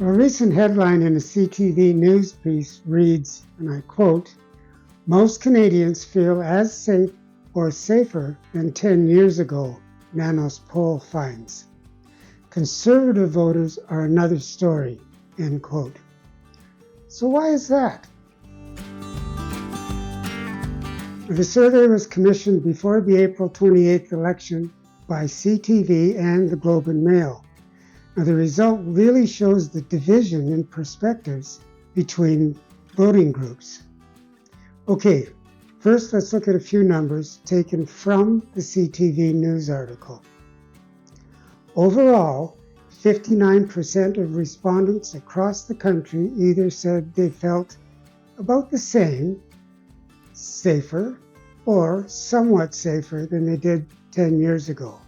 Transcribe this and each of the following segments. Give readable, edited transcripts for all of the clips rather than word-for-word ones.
A recent headline in a CTV News piece reads, and I quote, "Most Canadians feel as safe or safer than 10 years ago, Nanos poll finds. Conservative voters are another story," end quote. So why is that? The survey was commissioned before the April 28th election by CTV and the Globe and Mail. Now, the result really shows the division in perspectives between voting groups. Okay, first let's look at a few numbers taken from the CTV News article. Overall, 59% of respondents across the country either said they felt about the same, safer, or somewhat safer than they did 10 years ago.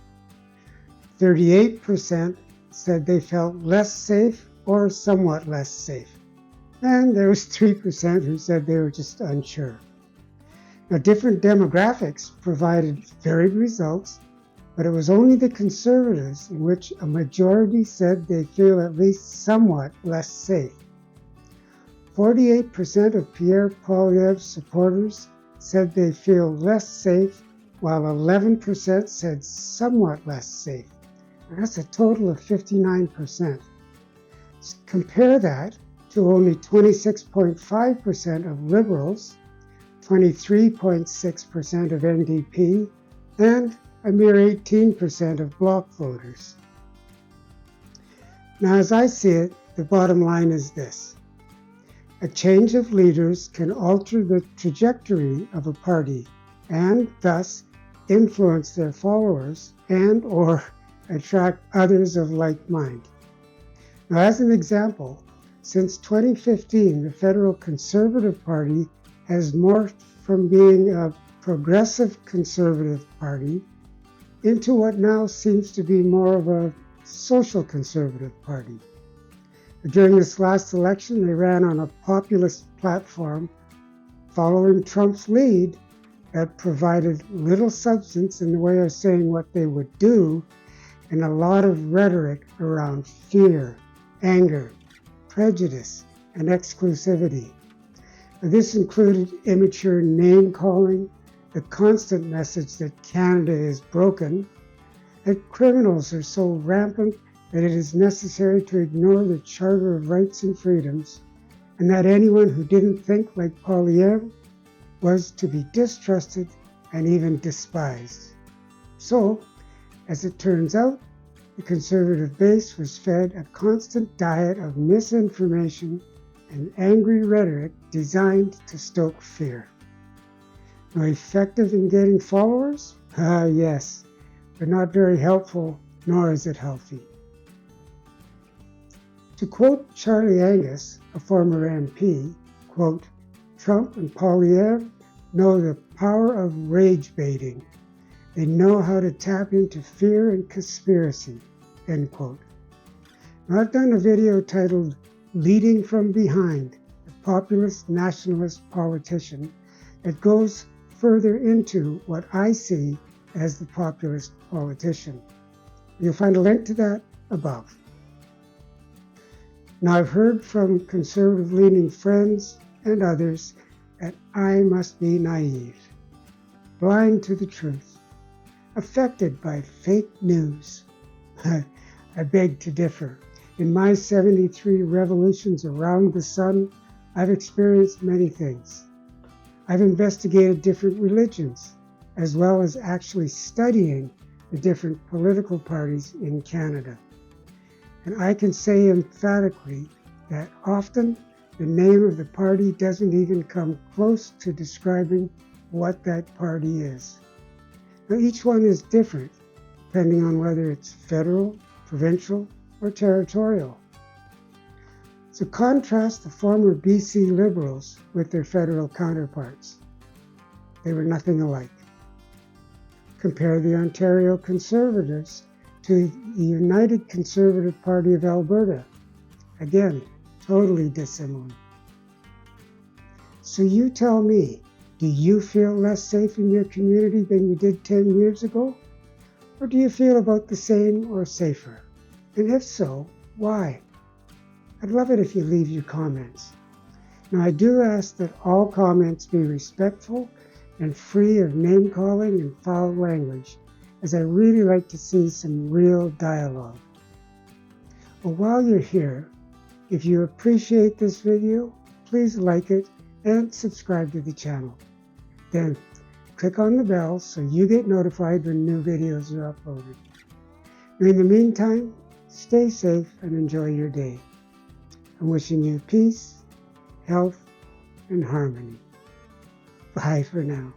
38% said they felt less safe or somewhat less safe. And there was 3% who said they were just unsure. Now, different demographics provided varied results, but it was only the Conservatives in which a majority said they feel at least somewhat less safe. 48% of Pierre Poilievre's supporters said they feel less safe, while 11% said somewhat less safe. That's a total of 59%. Compare that to only 26.5% of Liberals, 23.6% of NDP, and a mere 18% of Bloc voters. Now, as I see it, the bottom line is this. A change of leaders can alter the trajectory of a party and thus influence their followers and/or attract others of like mind. Now, as an example, since 2015, the Federal Conservative Party has morphed from being a progressive conservative party into what now seems to be more of a social conservative party. During this last election, they ran on a populist platform following Trump's lead that provided little substance in the way of saying what they would do, and a lot of rhetoric around fear, anger, prejudice, and exclusivity. This included immature name-calling, the constant message that Canada is broken, that criminals are so rampant that it is necessary to ignore the Charter of Rights and Freedoms, and that anyone who didn't think like Poilievre was to be distrusted and even despised. So, as it turns out, the Conservative base was fed a constant diet of misinformation and angry rhetoric designed to stoke fear. Now, effective in getting followers? Yes, but not very helpful, nor is it healthy. To quote Charlie Angus, a former MP, quote, "Trump and Poilievre know the power of rage baiting. They know how to tap into fear and conspiracy," end quote. Now, I've done a video titled "Leading from Behind, the Populist Nationalist Politician" that goes further into what I see as the populist politician. You'll find a link to that above. Now, I've heard from conservative-leaning friends and others that I must be naive, blind to the truth, affected by fake news. I beg to differ. In my 73 revolutions around the sun, I've experienced many things. I've investigated different religions, as well as actually studying the different political parties in Canada. And I can say emphatically that often the name of the party doesn't even come close to describing what that party is. Now, each one is different, depending on whether it's federal, provincial, or territorial. So contrast the former BC Liberals with their federal counterparts. They were nothing alike. Compare the Ontario Conservatives to the United Conservative Party of Alberta. Again, totally dissimilar. So you tell me, do you feel less safe in your community than you did 10 years ago? Or do you feel about the same or safer? And if so, why? I'd love it if you leave your comments. Now, I do ask that all comments be respectful and free of name-calling and foul language, as I really like to see some real dialogue. Well, while you're here, if you appreciate this video, please like it and subscribe to the channel. Then click on the bell so you get notified when new videos are uploaded. In the meantime, stay safe and enjoy your day. I'm wishing you peace, health, and harmony. Bye for now.